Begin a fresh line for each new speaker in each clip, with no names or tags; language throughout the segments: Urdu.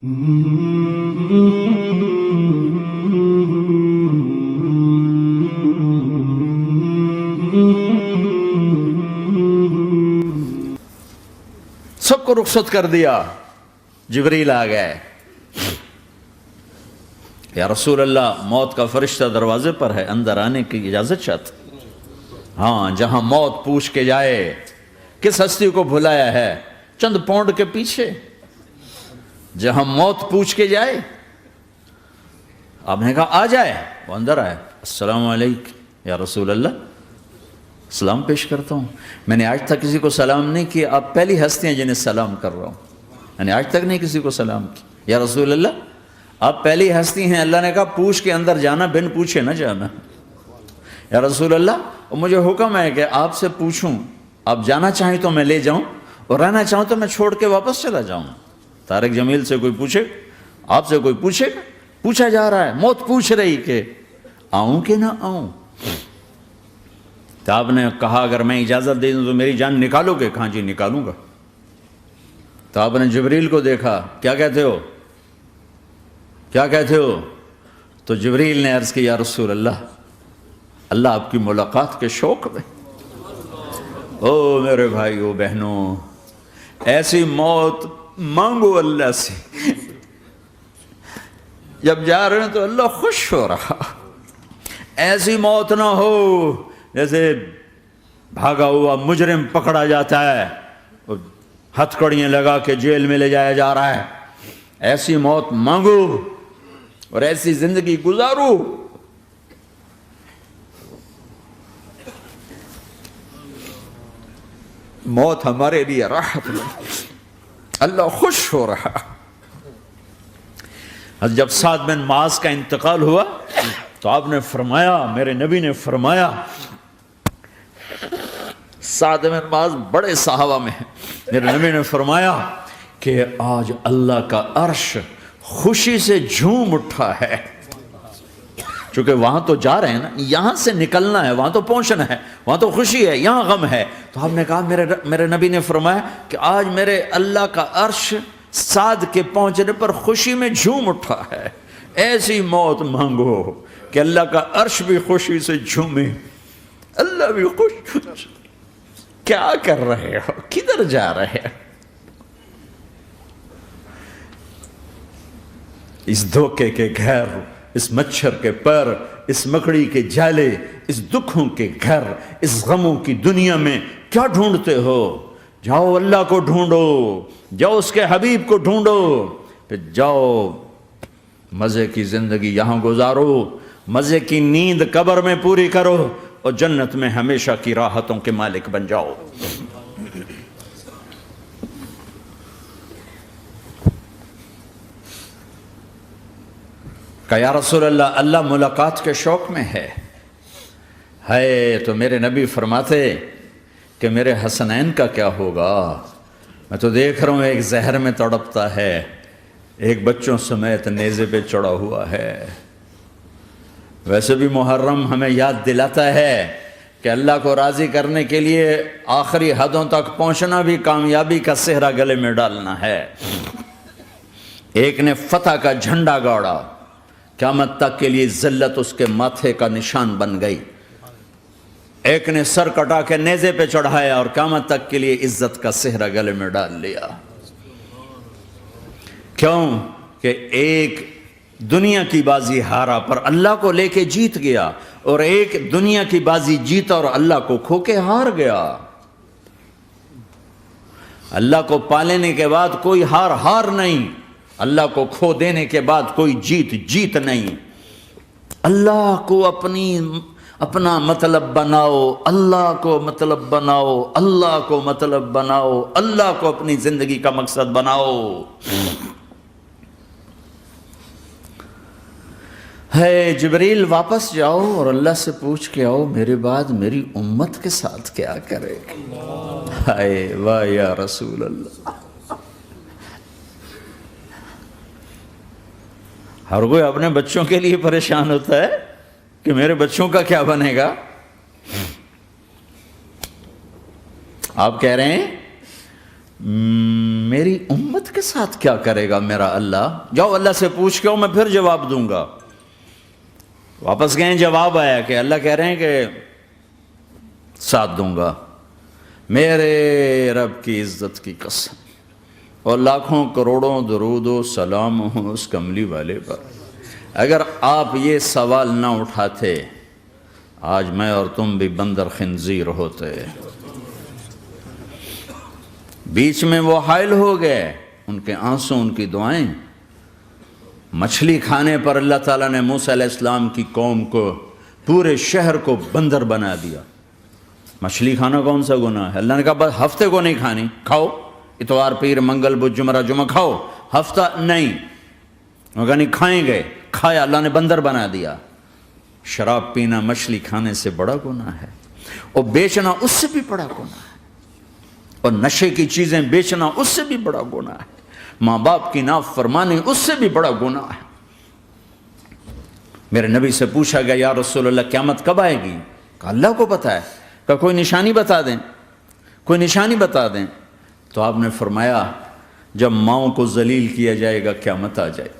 سب کو رخصت کر دیا. جبریل آ گئے. یا رسول اللہ، موت کا فرشتہ دروازے پر ہے، اندر آنے کی اجازت چاہتا. ہاں، جہاں موت پوچھ کے جائے کس ہستی کو بھلایا ہے، چند پونڈ کے پیچھے جہاں موت پوچھ کے جائے. آپ نے کہا آ جائے. وہ اندر آئے. السلام علیکم یا رسول اللہ، سلام پیش کرتا ہوں. میں نے آج تک کسی کو سلام نہیں کیا، آپ پہلی ہستی ہیں جنہیں سلام کر رہا ہوں. میں نے آج تک نہیں کسی کو سلام کیا. یا رسول اللہ، آپ پہلی ہستی ہیں. اللہ نے کہا پوچھ کے اندر جانا، بن پوچھے نہ جانا. یا رسول اللہ، مجھے حکم ہے کہ آپ سے پوچھوں، آپ جانا چاہیں تو میں لے جاؤں، اور رہنا چاہوں تو میں چھوڑ کے واپس چلا جاؤں. طارق جمیل سے کوئی پوچھے، آپ سے کوئی پوچھے، پوچھا جا رہا ہے. موت پوچھ رہی کہ آؤں کہ نہ آؤں. تو آپ نے کہا اگر میں اجازت دے دوں تو میری جان نکالو گے؟ کہاں جی نکالوں گا. تو آپ نے جبریل کو دیکھا. کیا کہتے ہو، کیا کہتے ہو؟ تو جبریل نے عرض کی یا رسول اللہ، اللہ آپ کی ملاقات کے شوق میں. او میرے بھائیو بہنوں، ایسی موت مانگو اللہ سے. جب جا رہے ہیں تو اللہ خوش ہو رہا. ایسی موت نہ ہو جیسے بھاگا ہوا مجرم پکڑا جاتا ہے اور ہتھکڑیاں لگا کے جیل میں لے جایا جا رہا ہے. ایسی موت مانگو اور ایسی زندگی گزارو. موت ہمارے لیے راحت نہیں، اللہ خوش ہو رہا. جب سعد بن معاذ کا انتقال ہوا تو آپ نے فرمایا، میرے نبی نے فرمایا، سعد بن معاذ بڑے صحابہ میں ہیں، میرے نبی نے فرمایا کہ آج اللہ کا عرش خوشی سے جھوم اٹھا ہے. چونکہ وہاں تو جا رہے ہیں نا، یہاں سے نکلنا ہے، وہاں تو پہنچنا ہے، وہاں تو خوشی ہے، یہاں غم ہے. تو آپ نے کہا، میرے نبی نے فرمایا کہ آج میرے اللہ کا عرش سعد کے پہنچنے پر خوشی میں جھوم اٹھا ہے. ایسی موت مانگو کہ اللہ کا عرش بھی خوشی سے جھومے، اللہ بھی خوش. کیا کر رہے ہو، کدھر جا رہے ہو؟ اس دھوکے کے گھر، اس مچھر کے پر، اس مکڑی کے جالے، اس دکھوں کے گھر، اس غموں کی دنیا میں کیا ڈھونڈتے ہو؟ جاؤ اللہ کو ڈھونڈو، جاؤ اس کے حبیب کو ڈھونڈو، پھر جاؤ مزے کی زندگی یہاں گزارو، مزے کی نیند قبر میں پوری کرو، اور جنت میں ہمیشہ کی راحتوں کے مالک بن جاؤ. کہ یا رسول اللہ، اللہ ملاقات کے شوق میں ہے. تو میرے نبی فرماتے کہ میرے حسنین کا کیا ہوگا؟ میں تو دیکھ رہا ہوں ایک زہر میں تڑپتا ہے، ایک بچوں سمیت نیزے پہ چڑھا ہوا ہے. ویسے بھی محرم ہمیں یاد دلاتا ہے کہ اللہ کو راضی کرنے کے لیے آخری حدوں تک پہنچنا بھی کامیابی کا صحرا گلے میں ڈالنا ہے. ایک نے فتح کا جھنڈا گاڑا، قیامت تک کے لیے ذلت اس کے ماتھے کا نشان بن گئی. ایک نے سر کٹا کے نیزے پہ چڑھایا اور قیامت تک کے لیے عزت کا صحرا گلے میں ڈال لیا. کیوں کہ ایک دنیا کی بازی ہارا پر اللہ کو لے کے جیت گیا، اور ایک دنیا کی بازی جیتا اور اللہ کو کھو کے ہار گیا. اللہ کو پالینے کے بعد کوئی ہار نہیں، اللہ کو کھو دینے کے بعد کوئی جیت نہیں. اللہ کو اپنا مطلب بناؤ، اللہ کو مطلب بناؤ، اللہ کو مطلب بناؤ، اللہ کو اپنی زندگی کا مقصد بناؤ. جبریل واپس جاؤ اور اللہ سے پوچھ کے آؤ میرے بعد میری امت کے ساتھ کیا کرے. واہ یا رسول اللہ. ہر کوئی اپنے بچوں کے لیے پریشان ہوتا ہے کہ میرے بچوں کا کیا بنے گا. آپ کہہ رہے ہیں میری امت امت کے ساتھ کیا کرے گا میرا اللہ؟ جاؤ اللہ سے پوچھ کے آؤ، میں پھر جواب دوں گا۔ واپس گئے، جواب آیا کہ اللہ کہہ رہے ہیں کہ ساتھ دوں گا، میرے رب کی عزت کی قسم، اور لاکھوں کروڑوں درود و سلام ہوں اس کملی والے پر۔ اگر آپ یہ سوال نہ اٹھاتے، آج میں اور تم بھی بندر خنزیر ہوتے۔ بیچ میں وہ حائل ہو گئے، ان کے آنسو، ان کی دعائیں۔ مچھلی کھانے پر اللہ تعالیٰ نے موسیٰ علیہ السلام کی قوم کو، پورے شہر کو بندر بنا دیا۔ مچھلی کھانا کون سا گناہ ہے؟ اللہ نے کہا بس ہفتے کو نہیں کھانی، کھاؤ، اتوار پیر منگل بدھ جمعہ جمعہ کھاؤ، ہفتہ نہیں۔ وہ کہا نہیں، کھائیں گے، کھایا، اللہ نے بندر بنا دیا۔ شراب پینا مچھلی کھانے سے بڑا گناہ ہے، اور بیچنا اس سے بھی بڑا گناہ ہے، اور نشے کی چیزیں بیچنا اس سے بھی بڑا گناہ ہے، ماں باپ کی نافرمانی اس سے بھی بڑا گناہ ہے۔ میرے نبی سے پوچھا گیا یا رسول اللہ قیامت کب آئے گی؟ کہا اللہ کو پتہ ہے۔ کہا کوئی نشانی بتا دیں، کوئی نشانی بتا دیں۔ تو آپ نے فرمایا جب ماؤں کو ذلیل کیا جائے گا قیامت آ جائے گی۔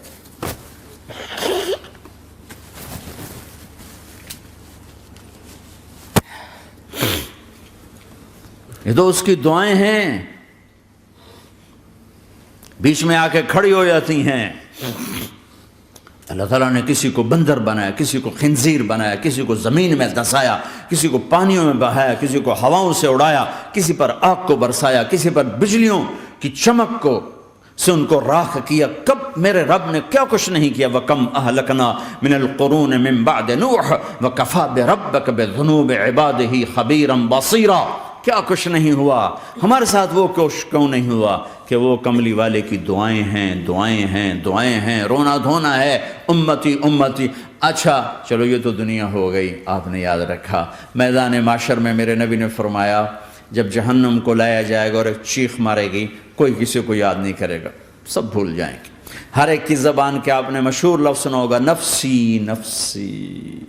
یہ تو اس کی دعائیں ہیں، بیچ میں آ کے کھڑی ہو جاتی ہیں۔ اللہ تعالیٰ نے کسی کو بندر بنایا، کسی کو خنزیر بنایا، کسی کو زمین میں دھسایا، کسی کو پانیوں میں بہایا، کسی کو ہواؤں سے اڑایا، کسی پر آگ کو برسایا، کسی پر بجلیوں کی چمک کو سے ان کو راکھ کیا۔ کب میرے رب نے کیا کچھ نہیں کیا۔ وَكَمْ أَهْلَكْنَا مِنَ الْقُرُونِ مِنْ بَعْدِ نُوحٍ وَكَفَى بِرَبِّكَ بِذُنُوبِ عِبَادِهِ خَبِيرًا بَصِيرًا۔ کیا کچھ نہیں ہوا ہمارے ساتھ، وہ کچھ کیوں نہیں ہوا کہ وہ کملی والے کی دعائیں ہیں، دعائیں ہیں، دعائیں ہیں، رونا دھونا ہے، امتی امتی۔ اچھا چلو یہ تو دنیا ہو گئی، آپ نے یاد رکھا۔ میدان معاشر میں میرے نبی نے فرمایا جب جہنم کو لایا جائے گا اور ایک چیخ مارے گی، کوئی کسی کو یاد نہیں کرے گا، سب بھول جائیں گے۔ ہر ایک کی زبان کے آپ نے مشہور لفظ سنا ہوگا، نفسی نفسی۔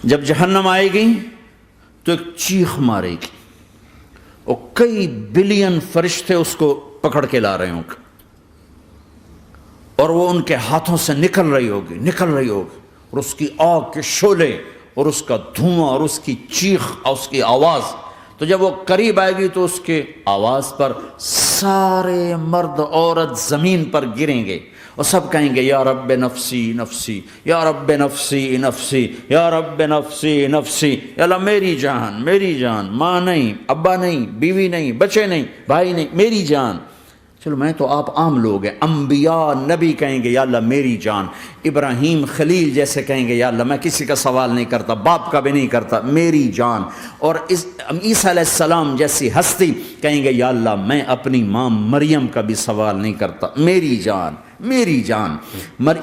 جب جہنم آئے گی تو ایک چیخ مارے گی، اور کئی بلین فرشتے اس کو پکڑ کے لا رہے ہوں گے، اور وہ ان کے ہاتھوں سے نکل رہی ہوگی، اور اس کی آگ کے شعلے اور اس کا دھواں اور اس کی چیخ اور اس کی آواز۔ تو جب وہ قریب آئے گی تو اس کے آواز پر سارے مرد عورت زمین پر گریں گے، اور سب کہیں گے یا رب نفسی نفسی، یا رب نفسی نفسی، یا رب نفسی نفسی۔ یا اللہ میری جان، میری جان، ماں نہیں، ابا نہیں، بیوی نہیں، بچے نہیں، بھائی نہیں، میری جان۔ چلو میں تو آپ عام لوگ ہیں، انبیاء نبی کہیں گے یا اللہ میری جان، ابراہیم خلیل جیسے کہیں گے یا اللہ میں کسی کا سوال نہیں کرتا، باپ کا بھی نہیں کرتا، میری جان۔ اور عیسیٰ علیہ السلام جیسی ہستی کہیں گے یا اللہ میں اپنی ماں مریم کا بھی سوال نہیں کرتا، میری جان، میری جان۔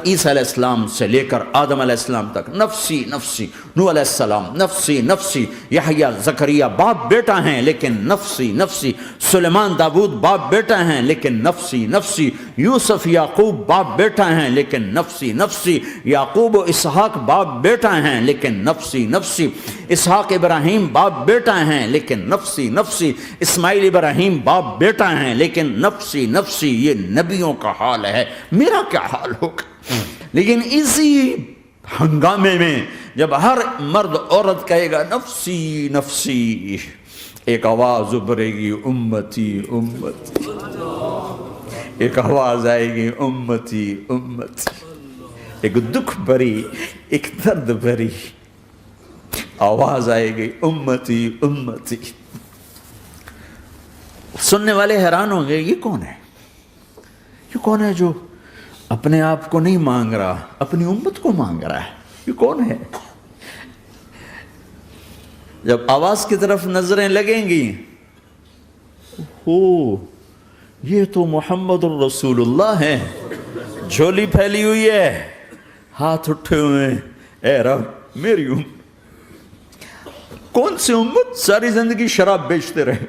عیسیٰ علیہ السلام سے لے کر آدم علیہ السلام تک نفسی نفسی، نوح علیہ السلام نفسی نفسی، یحییٰ زکریا باپ بیٹا ہیں لیکن نفسی نفسی، سلیمان داؤد باپ بیٹا ہیں لیکن نفسی نفسی، یوسف یعقوب باپ بیٹا ہیں لیکن نفسی نفسی، یعقوب و اسحاق باپ بیٹا ہیں لیکن نفسی نفسی، اسحاق ابراہیم باپ بیٹا ہیں لیکن نفسی نفسی، اسماعیل ابراہیم باپ بیٹا ہیں لیکن نفسی نفسی۔ یہ نبیوں کا حال ہے، میرا کیا حال ہوگا؟ لیکن اسی ہنگامے میں جب ہر مرد عورت کہے گا نفسی نفسی، ایک آواز ابھرے گی امتی امتی، ایک آواز آئے گی امتی امتی، ایک دکھ بھری، ایک درد بھری آواز آئے گی امتی امتی۔ سننے والے حیران ہوں گے یہ کون ہے، یہ کون ہے جو اپنے آپ کو نہیں مانگ رہا، اپنی امت کو مانگ رہا ہے، یہ کون ہے؟ جب آواز کی طرف نظریں لگیں گی، یہ تو محمد الرسول اللہ ہے، جھولی پھیلی ہوئی ہے، ہاتھ اٹھے ہوئے ہیں، اے رب میری امت۔ کون سی امت ساری زندگی شراب بیچتے رہے،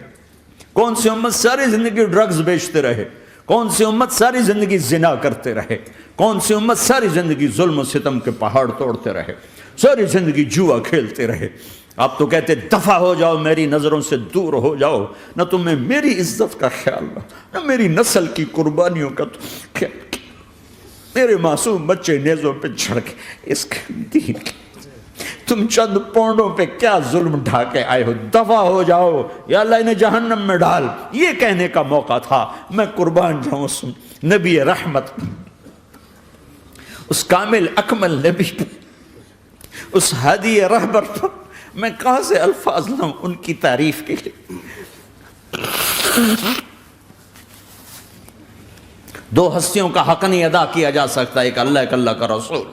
کون سی امت ساری زندگی ڈرگز بیچتے رہے، کون سی امت ساری زندگی زنا کرتے رہے، کون سی امت ساری زندگی ظلم و ستم کے پہاڑ توڑتے رہے، ساری زندگی جوا کھیلتے رہے۔ آپ تو کہتے دفع ہو جاؤ، میری نظروں سے دور ہو جاؤ، نہ تمہیں میری عزت کا خیال نہ میری نسل کی قربانیوں کا خیال، میرے معصوم بچے نیزوں پہ چڑھ کے اس دین کی تم چند پونڈوں پہ کیا ظلم ڈھا کے آئے ہو، دفع ہو جاؤ یا اللہ انہیں جہنم میں ڈال، یہ کہنے کا موقع تھا۔ میں قربان جاؤں اس نبی رحمت، اس کامل اکمل نبی پر، اس ہادی رہبر پر میں کہاں سے الفاظ لاؤں ان کی تعریف کے لیے۔ دو ہستیوں کا حق نہیں ادا کیا جا سکتا، ایک اللہ، ایک اللہ کا رسول۔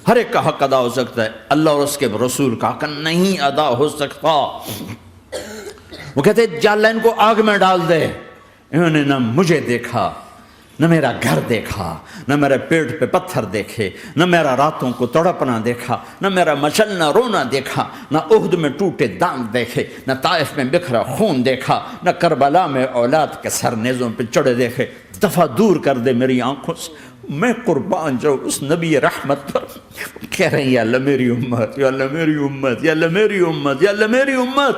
ہر ایک کا حق ادا ہو سکتا ہے، اللہ اور اس کے رسول کا حق نہیں ادا ہو سکتا۔ وہ کہتے ہیں یا اللہ ان کو آگ میں ڈال دے، انہوں نے نہ مجھے دیکھا، نہ میرا گھر دیکھا، نہ میرے پیٹ پہ پتھر دیکھے، نہ میرا راتوں کو تڑپنا دیکھا، نہ میرا مچلنا رونا دیکھا، نہ احد میں ٹوٹے دانت دیکھے، نہ طائف میں بکھرا خون دیکھا، نہ کربلا میں اولاد کے سر نیزوں پہ چڑھے دیکھے۔ دفعہ دور کر دے میری آنکھوں سے، میں قربان جاؤں اس نبی رحمت پر۔ کہہ رہے ہیں یا اللہ میری امت، یا اللہ میری امت، یا اللہ میری امت، یا اللہ میری امت،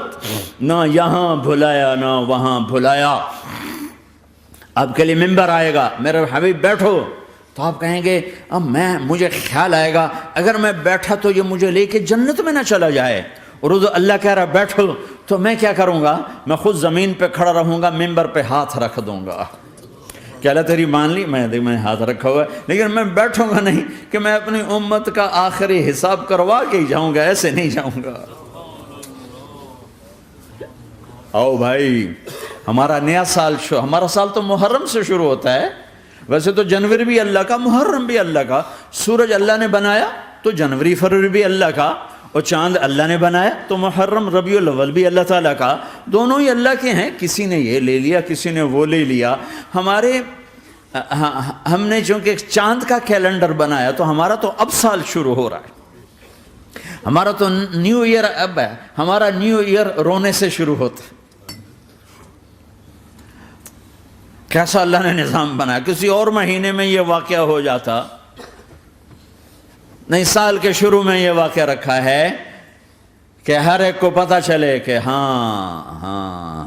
نہ یہاں بھلایا نہ وہاں بھلایا۔ آپ کے لیے ممبر آئے گا، میرے حبیب بیٹھو، تو آپ کہیں گے اب مجھے خیال آئے گا اگر میں بیٹھا تو یہ مجھے لے کے جنت میں نہ چلا جائے، اور اللہ کہہ رہا بیٹھو تو میں کیا کروں گا؟ میں خود زمین پہ کھڑا رہوں گا، ممبر پہ ہاتھ رکھ دوں گا کہ اللہ تیری مان لی، میں ہاتھ رکھا ہوا ہے، لیکن میں بیٹھوں گا نہیں کہ میں اپنی امت کا آخری حساب کروا کے ہی جاؤں گا، ایسے نہیں جاؤں گا۔ آؤ بھائی، ہمارا نیا سال ہمارا سال تو محرم سے شروع ہوتا ہے، ویسے تو جنوری بھی اللہ کا، محرم بھی اللہ کا، سورج اللہ نے بنایا تو جنوری فروری بھی اللہ کا، اور چاند اللہ نے بنایا تو محرم ربیع الاول بھی اللہ تعالیٰ کا، دونوں ہی اللہ کے ہیں۔ کسی نے یہ لے لیا، کسی نے وہ لے لیا۔ ہم نے چونکہ چاند کا کیلنڈر بنایا تو ہمارا تو اب سال شروع ہو رہا ہے، ہمارا تو نیو ایئر اب ہے، ہمارا نیو ایئر رونے سے شروع ہوتا ہے۔ کیسا اللہ نے نظام بنایا، کسی اور مہینے میں یہ واقعہ ہو جاتا، نہیں سال کے شروع میں یہ واقعہ رکھا ہے کہ ہر ایک کو پتہ چلے کہ ہاں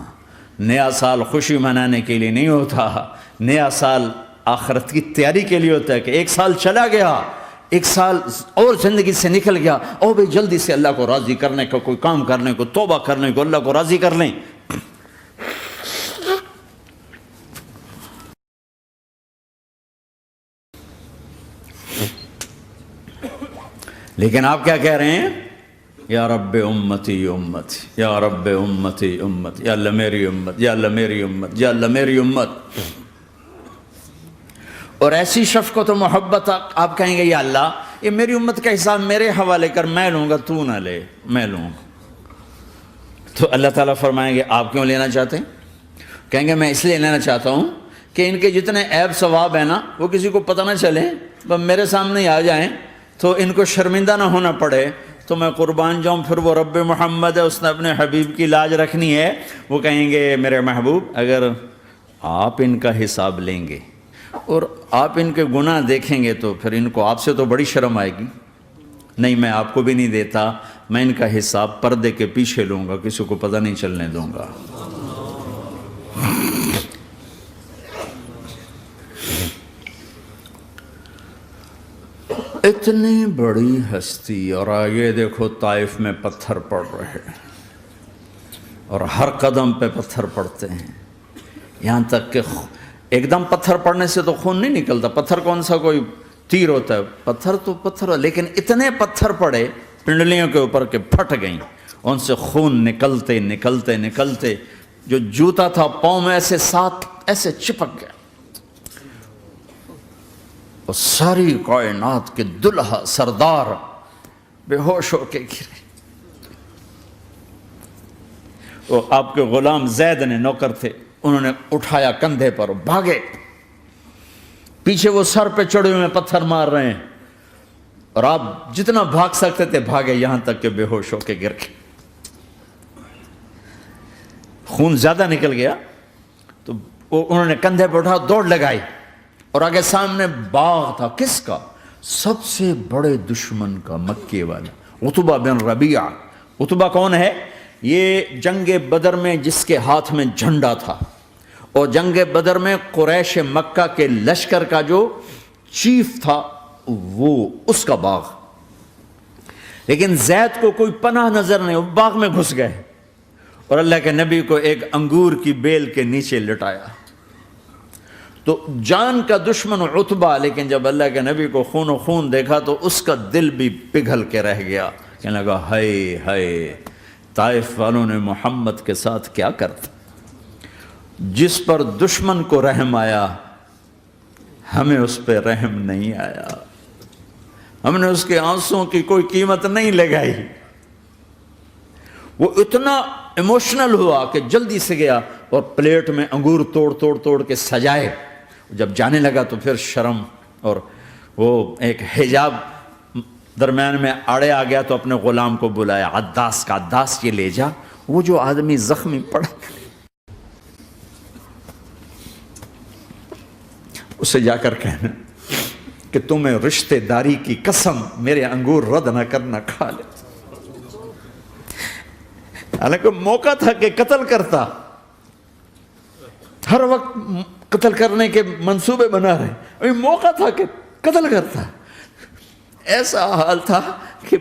نیا سال خوشی منانے کے لیے نہیں ہوتا، نیا سال آخرت کی تیاری کے لیے ہوتا ہے کہ ایک سال چلا گیا، ایک سال اور زندگی سے نکل گیا، اور بھئی جلدی سے اللہ کو راضی کرنے کا کوئی کام کرنے کو، توبہ کرنے کو، اللہ کو راضی کر لیں۔ لیکن آپ کیا کہہ رہے ہیں؟ یا رب امتی امتی، یا رب امتی امتی، یا اللہ میری امت، یا اللہ میری امت، یا اللہ میری امت۔ اور ایسی شفقت و محبت آپ کہیں گے یا اللہ یہ میری امت کا حساب میرے حوالے کر، میں لوں گا، تو نہ لے، میں لوں گا۔ تو اللہ تعالیٰ فرمائیں گے آپ کیوں لینا چاہتے ہیں؟ کہیں گے میں اس لیے لینا چاہتا ہوں کہ ان کے جتنے عیب ثواب ہیں نا وہ کسی کو پتہ نہ چلے، بس میرے سامنے ہی آ جائیں تو ان کو شرمندہ نہ ہونا پڑے، تو میں قربان جاؤں۔ پھر وہ رب محمد ہے، اس نے اپنے حبیب کی لاج رکھنی ہے، وہ کہیں گے میرے محبوب اگر آپ ان کا حساب لیں گے اور آپ ان کے گناہ دیکھیں گے تو پھر ان کو آپ سے تو بڑی شرم آئے گی، نہیں میں آپ کو بھی نہیں دیتا، میں ان کا حساب پردے کے پیچھے لوں گا، کسی کو پتہ نہیں چلنے دوں گا۔ اتنی بڑی ہستی، اور آگے دیکھو طائف میں پتھر پڑ رہے ہیں، اور ہر قدم پہ پتھر پڑتے ہیں، یہاں تک کہ ایک دم پتھر پڑنے سے تو خون نہیں نکلتا، پتھر کون سا کوئی تیر ہوتا ہے، پتھر تو پتھر، لیکن اتنے پتھر پڑے پنڈلیوں کے اوپر کہ پھٹ گئیں، ان سے خون نکلتے نکلتے نکلتے جو جوتا تھا پاؤں میں ایسے ساتھ ایسے چپک گیا، اور ساری کائنات کے دلہا سردار بے ہوش ہو کے گرے۔ وہ آپ کے غلام زید نے نوکر تھے، انہوں نے اٹھایا کندھے پر، بھاگے، پیچھے وہ سر پہ چڑھے ہوئے پتھر مار رہے ہیں، اور آپ جتنا بھاگ سکتے تھے بھاگے، یہاں تک کہ بے ہوش ہو کے گر گئے۔ خون زیادہ نکل گیا تو انہوں نے کندھے پہ اٹھا دوڑ لگائی، اور آگے سامنے باغ تھا، کس کا؟ سب سے بڑے دشمن کا، مکے والا عتبہ بن ربیعہ، عتبہ کون ہے؟ یہ جنگ بدر میں جس کے ہاتھ میں جھنڈا تھا، اور جنگ بدر میں قریش مکہ کے لشکر کا جو چیف تھا وہ اس کا باغ، لیکن زید کو کوئی پناہ نظر نہیں، وہ باغ میں گھس گئے اور اللہ کے نبی کو ایک انگور کی بیل کے نیچے لٹایا۔ تو جان کا دشمن عتبہ، لیکن جب اللہ کے نبی کو خون و خون دیکھا تو اس کا دل بھی پگھل کے رہ گیا، کہنے لگا ہائے ہائے، طائف والوں نے محمد کے ساتھ کیا کرتا۔ جس پر دشمن کو رحم آیا ہمیں اس پہ رحم نہیں آیا، ہم نے اس کے آنسوں کی کوئی قیمت نہیں لگائی۔ وہ اتنا ایموشنل ہوا کہ جلدی سے گیا اور پلیٹ میں انگور توڑ کے سجائے۔ جب جانے لگا تو پھر شرم اور وہ ایک حجاب درمیان میں آڑے آ گیا، تو اپنے غلام کو بلایا، عداس کا، عداس یہ لے جا وہ جو آدمی زخمی پڑا اسے جا کر کہنا کہ تمہیں رشتے داری کی قسم میرے انگور رد نہ کرنا، کھا لے۔ حالانکہ موقع تھا کہ قتل کرتا، ہر وقت قتل کرنے کے منصوبے بنا رہے، ابھی موقع تھا کہ قتل کرتا۔ ایسا حال تھا کہ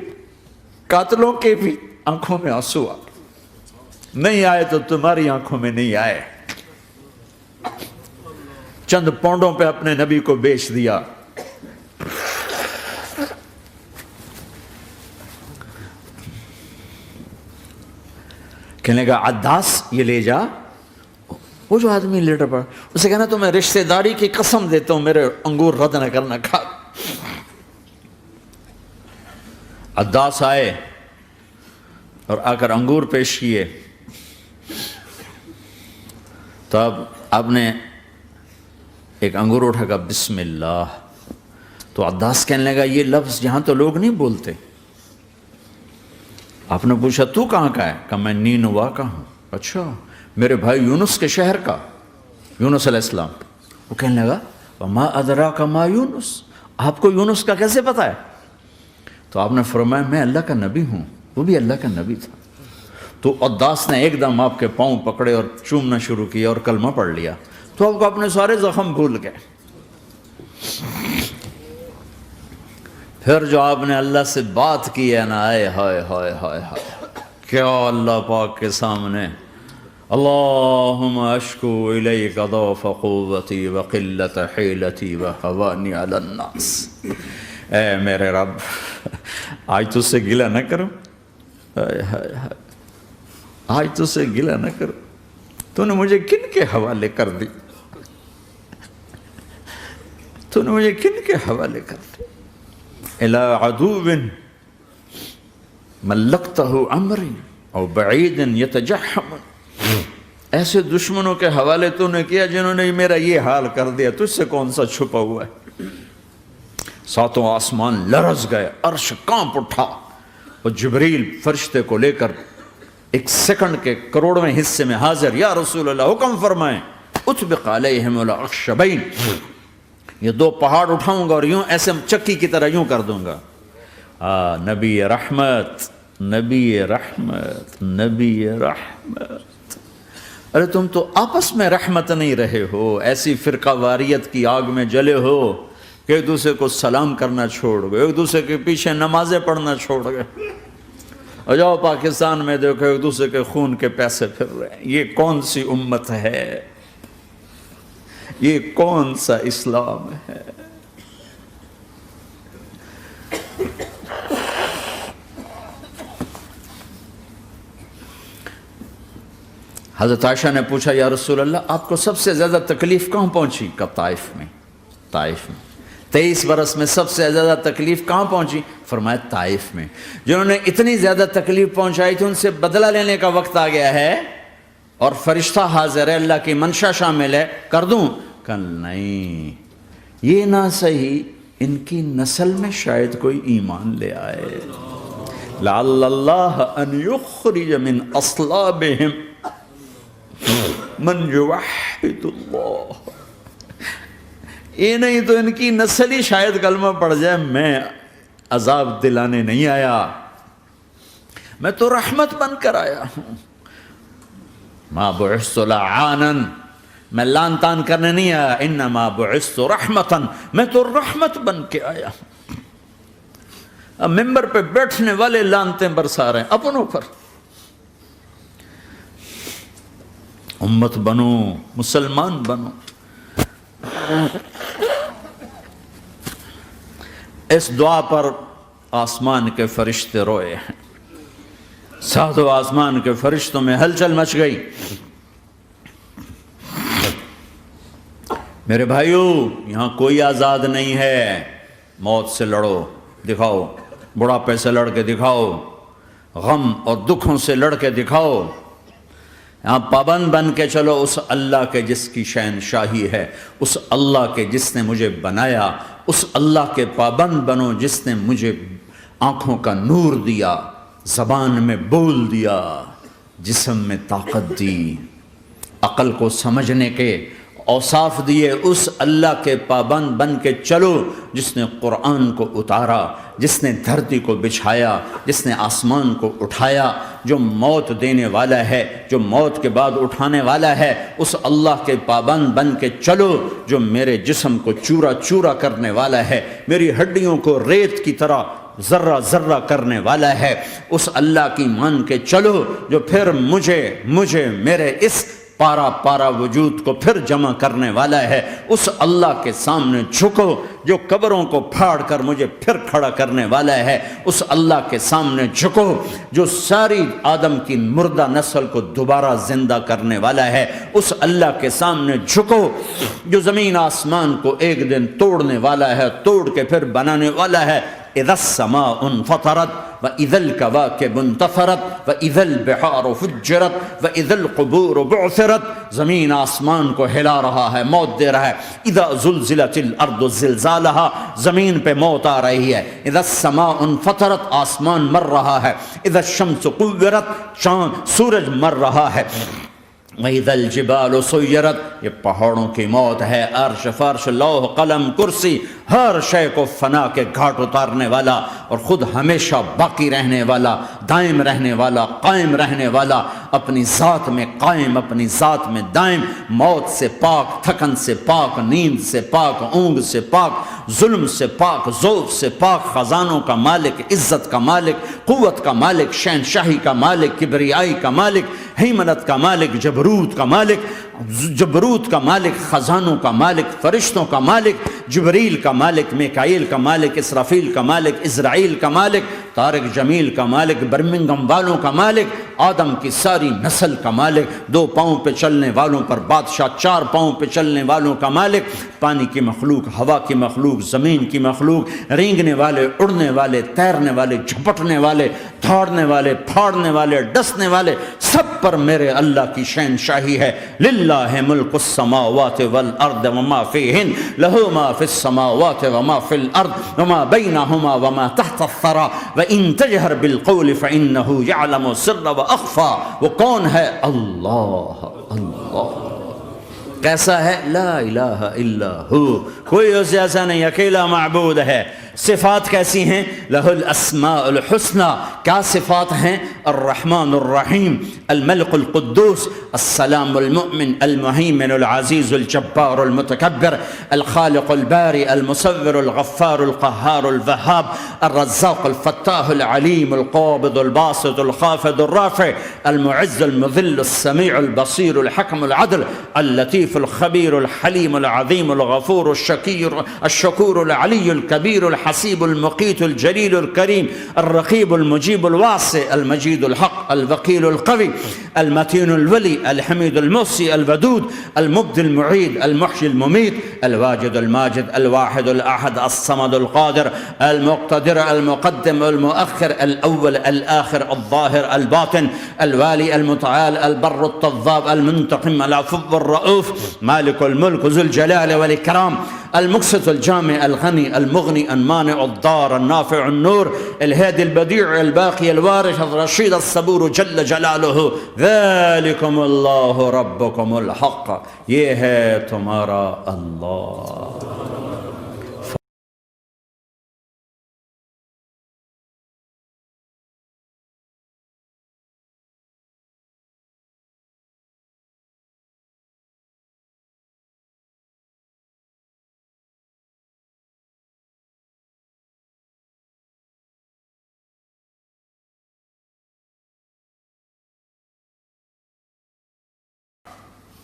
قاتلوں کے بھی آنکھوں میں آنسو آ نہیں آئے تو تمہاری آنکھوں میں نہیں آئے۔ چند پونڈوں پہ اپنے نبی کو بیچ دیا۔ کہنے کا عداس یہ لے جا، وہ جو آدمی لیٹر پڑا، اسے کہنا تو میں رشتہ داری کی قسم دیتا ہوں میرے انگور رد نہ کرنا، کھا۔ عداس آئے اور آ کر انگور پیش کیے، تو اب آپ نے ایک انگور اٹھا کر بسم اللہ، تو عداس کہنے لگا یہ لفظ یہاں تو لوگ نہیں بولتے۔ آپ نے پوچھا تو کہاں کا ہے؟ کہا میں نینوا کا ہوں۔ اچھا، میرے بھائی یونس کے شہر کا، یونس علیہ السلام۔ وہ کہنے لگا وما ادراک ما یونس، آپ کو یونس کا کیسے پتا ہے؟ تو آپ نے فرمایا میں اللہ کا نبی ہوں، وہ بھی اللہ کا نبی تھا۔ تو عداس نے ایک دم آپ کے پاؤں پکڑے اور چومنا شروع کیا اور کلمہ پڑھ لیا، تو آپ کو اپنے سارے زخم بھول گئے۔ پھر جو آپ نے اللہ سے بات کی ہے نا، آئے ہائے ہائے ہائے ہائے، کیا اللہ پاک کے سامنے اللہم اشکو الیک ضعف قوتی وقلت حیلتی وہوانی علی الناس، اے میرے رب آج تجھ سے گلہ نہ کروں، آج تجھ سے گلہ نہ کروں، تو نے مجھے کن کے حوالے کر دی، تو نے مجھے کن کے حوالے کر دی، الی عدو ملکتہ امری او بعید یتجحم، ایسے دشمنوں کے حوالے تو نے کیا جنہوں نے میرا یہ حال کر دیا، تجھ سے کون سا چھپا ہوا ہے۔ ساتوں آسمان لرز گئے، عرش کانپ اٹھا، اور جبریل فرشتے کو لے کر ایک سیکنڈ کے کروڑویں حصے میں حاضر، یا رسول اللہ حکم فرمائیں اطبق علیہم الاخشبین، یہ دو پہاڑ اٹھاؤں گا اور یوں ایسے چکی کی طرح یوں کر دوں گا۔ نبی رحمت، نبی رحمت، نبی رحمت۔ ارے تم تو آپس میں رحمت نہیں رہے ہو، ایسی فرقہ واریت کی آگ میں جلے ہو کہ ایک دوسرے کو سلام کرنا چھوڑ گئے، ایک دوسرے کے پیچھے نمازیں پڑھنا چھوڑ گئے، اور جاؤ پاکستان میں دیکھو ایک دوسرے کے خون کے پیسے پھر رہے ہیں۔ یہ کون سی امت ہے؟ یہ کون سا اسلام ہے؟ حضرت عائشہ نے پوچھا یا رسول اللہ آپ کو سب سے زیادہ تکلیف کہاں پہنچی؟ کہا طائف میں، طائف میں۔ 23 برس میں سب سے زیادہ تکلیف کہاں پہنچی؟ فرمایا طائف میں۔ جنہوں نے اتنی زیادہ تکلیف پہنچائی تھی ان سے بدلہ لینے کا وقت آ گیا ہے، اور فرشتہ حاضر ہے، اللہ کی منشا شامل ہے، کر دوں؟ کہ نہیں، یہ نہ صحیح، ان کی نسل میں شاید کوئی ایمان لے آئے، لعل اللہ ان یخرج من اصلابہم من یوحد اللہ، یہ نہیں تو ان کی نسل ہی شاید کلمہ پڑ جائے۔ میں عذاب دلانے نہیں آیا، میں تو رحمت بن کر آیا ہوں. ما بعثت لعانا، میں لان تان کرنے نہیں آیا. انما بعثت رحمتا، میں تو رحمت بن کے آیا ہوں. اب ممبر پہ بیٹھنے والے لانتیں برسا رہے ہیں اپنوں پر. امت بنو، مسلمان بنو. اس دعا پر آسمان کے فرشتے روئے ہیں. ساتوں آسمان کے فرشتوں میں ہلچل مچ گئی. میرے بھائیو، یہاں کوئی آزاد نہیں ہے. موت سے لڑو، دکھاؤ. بڑھاپے سے لڑ کے دکھاؤ. غم اور دکھوں سے لڑ کے دکھاؤ. یہاں پابند بن کے چلو اس اللہ کے جس کی شہنشاہی ہے، اس اللہ کے جس نے مجھے بنایا. اس اللہ کے پابند بنو جس نے مجھے آنکھوں کا نور دیا، زبان میں بول دیا، جسم میں طاقت دی، عقل کو سمجھنے کے اوصاف دیے. اس اللہ کے پابند بن کے چلو جس نے قرآن کو اتارا، جس نے دھرتی کو بچھایا، جس نے آسمان کو اٹھایا، جو موت دینے والا ہے، جو موت کے بعد اٹھانے والا ہے. اس اللہ کے پابند بن کے چلو جو میرے جسم کو چورا چورا کرنے والا ہے، میری ہڈیوں کو ریت کی طرح ذرہ ذرہ کرنے والا ہے. اس اللہ کی مان کے چلو جو پھر مجھے میرے اس پارا پارا وجود کو پھر جمع کرنے والا ہے. اس اللہ کے سامنے جھکو جو قبروں کو پھاڑ کر مجھے پھر کھڑا کرنے والا ہے. اس اللہ کے سامنے جھکو جو ساری آدم کی مردہ نسل کو دوبارہ زندہ کرنے والا ہے. اس اللہ کے سامنے جھکو جو زمین آسمان کو ایک دن توڑنے والا ہے، توڑ کے پھر بنانے والا ہے. اذا السماء انفطرت واذا الكواكب انتثرت واذا البحار فجرت واذا القبور بعثرت. زمین آسمان کو ہلا رہا ہے، موت دے رہا ہے. اذا زلزلت الارض زلزالها، زمین پہ موت آ رہی ہے. اذا السماء انفطرت، آسمان مر رہا ہے. اذا الشمس قورت، چاند سورج مر رہا ہے. وَإِذَا الْجِبَالُ سُيِّرَتْ، یہ پہاڑوں کی موت ہے. عرش فرش لوح قلم کرسی، ہر شے کو فنا کے گھاٹ اتارنے والا اور خود ہمیشہ باقی رہنے والا، دائم رہنے والا، قائم رہنے والا، اپنی ذات میں قائم، اپنی ذات میں دائم، موت سے پاک، تھکن سے پاک، نیند سے پاک، اونگ سے پاک، ظلم سے پاک، ذوق سے پاک، خزانوں کا مالک، عزت کا مالک، قوت کا مالک، شہنشاہی کا مالک، کبریائی کا مالک، ہیمنت کا مالک، جبروت کا مالک، جبروت کا مالک، خزانوں کا مالک، فرشتوں کا مالک، جبریل کا مالک، میکائیل کا مالک، اسرافیل کا مالک، اسرائیل کا مالک، طارق جمیل کا مالک، برمنگم والوں کا مالک، آدم کی ساری نسل کا مالک، 2 پاؤں پہ چلنے والوں پر بادشاہ، 4 پاؤں پہ چلنے والوں کا مالک، پانی کی مخلوق، ہوا کی مخلوق، زمین کی مخلوق، رینگنے والے، اڑنے والے، تیرنے والے، جھپٹنے والے، دھاڑنے والے، پھاڑنے والے، ڈسنے والے، سب پر میرے اللہ کی شہنشاہی ہے. للہ ملک السماوات والارض وما فیہن، لہو ما فی السماوات وما فی الارض وما بینہما وما تحت الثری وان تجہر بالقول فانہ یعلم السر واخفی. وہ کون ہے؟ اللہ. اللہ کیسا ہے؟ لا الہ الا ہو، کوئی اس جیسا نہیں، اکیلا معبود ہے. صفات کیسی ہیں؟ لہ الاسماء الحسنى. کیا صفات ہیں؟ الرحمن الرحیم، الملک القدوس، السلام المؤمن، المہیمن العزیز الجبار المتکبر، الخالق الباری المصور الغفار القہار الوہاب، الرزاق الفتاح العلیم القابض الباسط الخافض الرافع، المعز المذل السمیع البصیر الحکم العدل، اللطیف الخبیر الحلیم العظیم الغفور الشکور العلی الکبیر الحسیب المقیت الجلیل الکریم، الرقیب المجیب الواسع، المجید الحق، الوکیل القوی، المتین الولی، الحمید المحصی، الودود، المبدی المعید، المحیی الممیت، الواجد الماجد، الواحد الاحد، الصمد القادر، المقتدر، المقدم، المؤخر، الاول، الاخر، الظاهر، الباطن، الوالي، المتعال، البر التواب، المنتقم، العفو الرؤوف، مالك الملك ذو الجلال والإكرام، المقسط الجامع الغني المغني المانع الضار النافع النور، الهادي البديع الباقي الوارث الرشيد الصبور جل جلاله. ذلكم الله ربكم الحق، یہ ہے تمہارا اللہ.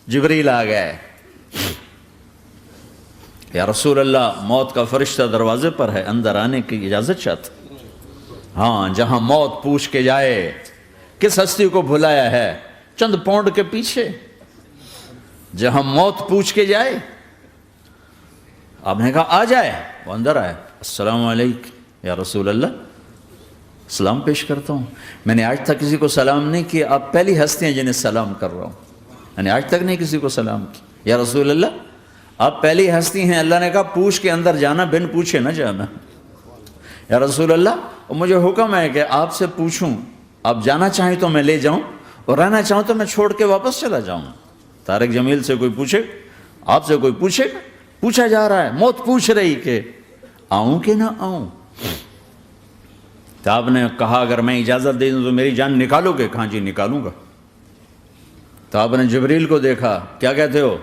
جبریل آ گئے، یا رسول اللہ موت کا فرشتہ دروازے پر ہے، اندر آنے کی اجازت چاہتا۔ ہاں، جہاں موت پوچھ کے جائے کس ہستی کو بھلایا ہے، چند پونڈ کے پیچھے، جہاں موت پوچھ کے جائے۔ آپ نے کہا آ جائے، وہ اندر آئے، السلام علیکم یا رسول اللہ، سلام پیش کرتا ہوں، میں نے آج تک کسی کو سلام نہیں کیا، آپ پہلی ہستی ہیں جنہیں سلام کر رہا ہوں، میں نے آج تک نہیں کسی کو سلام کیا، یا رسول اللہ آپ پہلی ہستی ہیں، اللہ نے کہا پوچھ کے اندر جانا، بن پوچھے نہ جانا۔ یا رسول اللہ مجھے حکم ہے کہ آپ سے پوچھوں، آپ جانا چاہیں تو میں لے جاؤں، اور رہنا چاہوں تو میں چھوڑ کے واپس چلا جاؤں۔ طارق جمیل سے کوئی پوچھے، آپ سے کوئی پوچھے، پوچھا جا رہا ہے، موت پوچھ رہی کہ آؤں کہ نہ آؤں۔ تو آپ نے کہا اگر میں اجازت دے دوں تو میری جان نکالو گے؟ کہاں جی نکالوں گا۔ تو آپ نے جبریل کو دیکھا، کیا کہتے ہو،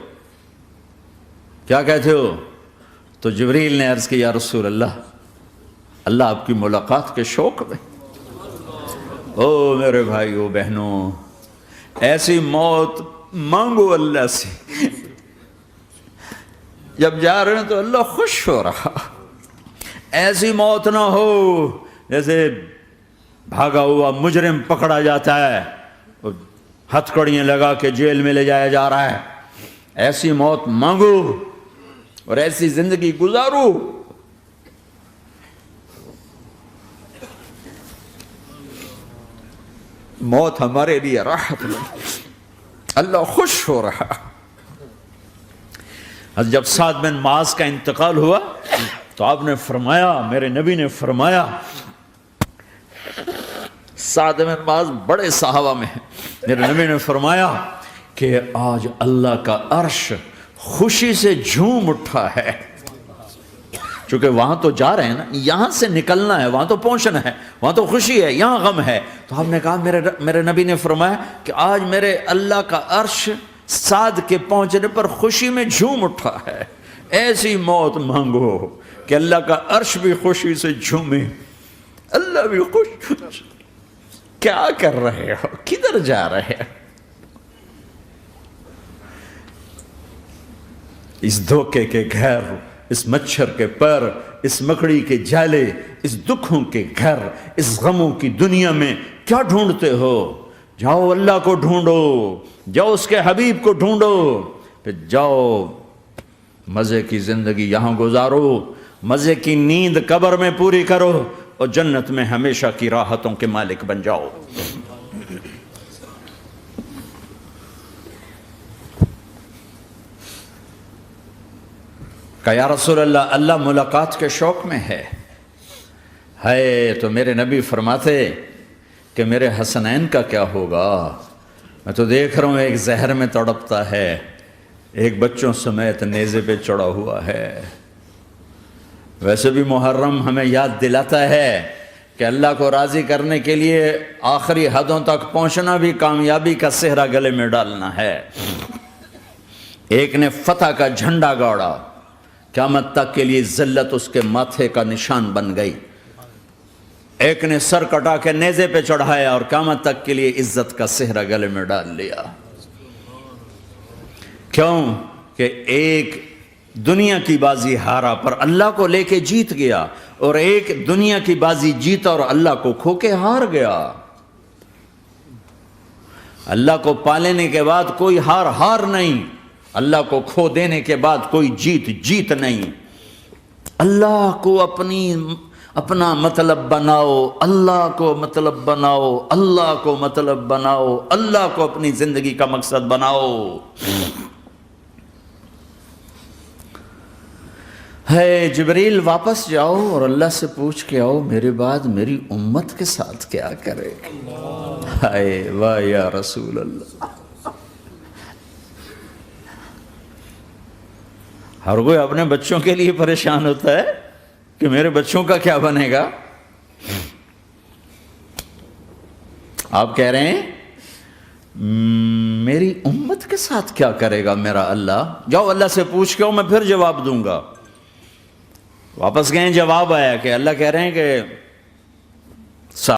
کیا کہتے ہو؟ تو جبریل نے عرض کی یا رسول اللہ، اللہ آپ کی ملاقات کے شوق میں۔ او میرے بھائیو بہنوں، ایسی موت مانگو اللہ سے، جب جا رہے ہیں تو اللہ خوش ہو رہا۔ ایسی موت نہ ہو جیسے بھاگا ہوا مجرم پکڑا جاتا ہے، ہتھکڑیاں لگا کے جیل میں لے جایا جا رہا ہے۔ ایسی موت مانگو اور ایسی زندگی گزارو۔ موت ہمارے لیے راحت نہیں، اللہ خوش ہو رہا۔ جب سعد بن معاذ کا انتقال ہوا تو آپ نے فرمایا، میرے نبی نے فرمایا، سعد بن معاذ بڑے صحابہ میں ہیں، میرے نبی نے فرمایا کہ آج اللہ کا عرش خوشی سے جھوم اٹھا ہے، چونکہ وہاں تو جا رہے ہیں نا، یہاں سے نکلنا ہے، وہاں تو پہنچنا ہے، وہاں تو خوشی ہے، یہاں غم ہے۔ تو آپ نے کہا، میرے نبی نے فرمایا کہ آج میرے اللہ کا عرش سعد کے پہنچنے پر خوشی میں جھوم اٹھا ہے۔ ایسی موت مانگو کہ اللہ کا عرش بھی خوشی سے جھومے، اللہ بھی خوش۔ کیا کر رہے ہو، کدھر جا رہے ہو؟ اس دھوکے کے گھر، اس مچھر کے پر، اس مکڑی کے جالے، اس دکھوں کے گھر، اس غموں کی دنیا میں کیا ڈھونڈتے ہو؟ جاؤ اللہ کو ڈھونڈو، جاؤ اس کے حبیب کو ڈھونڈو، پھر جاؤ مزے کی زندگی یہاں گزارو، مزے کی نیند قبر میں پوری کرو، اور جنت میں ہمیشہ کی راحتوں کے مالک بن جاؤ۔ کہ یا رسول اللہ، اللہ ملاقات کے شوق میں ہے۔ تو میرے نبی فرماتے کہ میرے حسنین کا کیا ہوگا؟ میں تو دیکھ رہا ہوں ایک زہر میں تڑپتا ہے، ایک بچوں سمیت نیزے پہ چڑھا ہوا ہے۔ ویسے بھی محرم ہمیں یاد دلاتا ہے کہ اللہ کو راضی کرنے کے لیے آخری حدوں تک پہنچنا بھی کامیابی کا صحرا گلے میں ڈالنا ہے۔ ایک نے فتح کا جھنڈا گاڑا، قیامت تک کے لیے ذلت اس کے ماتھے کا نشان بن گئی۔ ایک نے سر کٹا کے نیزے پہ چڑھایا اور قیامت تک کے لیے عزت کا صحرا گلے میں ڈال لیا۔ کیوں کہ ایک دنیا کی بازی ہارا پر اللہ کو لے کے جیت گیا، اور ایک دنیا کی بازی جیتا اور اللہ کو کھو کے ہار گیا۔ اللہ کو پالینے کے بعد کوئی ہار نہیں، اللہ کو کھو دینے کے بعد کوئی جیت نہیں۔ اللہ کو اپنا مطلب بناؤ، اللہ کو مطلب بناؤ، اللہ کو مطلب بناؤ، اللہ کو اپنی زندگی کا مقصد بناؤ۔ جبریل واپس جاؤ اور اللہ سے پوچھ کے آؤ، میرے بعد میری امت کے ساتھ کیا کرے گا؟ واہ یا رسول اللہ۔ ہر کوئی اپنے بچوں کے لیے پریشان ہوتا ہے کہ میرے بچوں کا کیا بنے گا۔ آپ کہہ رہے ہیں میری امت کے ساتھ کیا کرے گا میرا اللہ؟ جاؤ اللہ سے پوچھ کے میں پھر جواب دوں گا۔ واپس گئے، جواب آیا کہ اللہ کہہ رہے ہیں کہ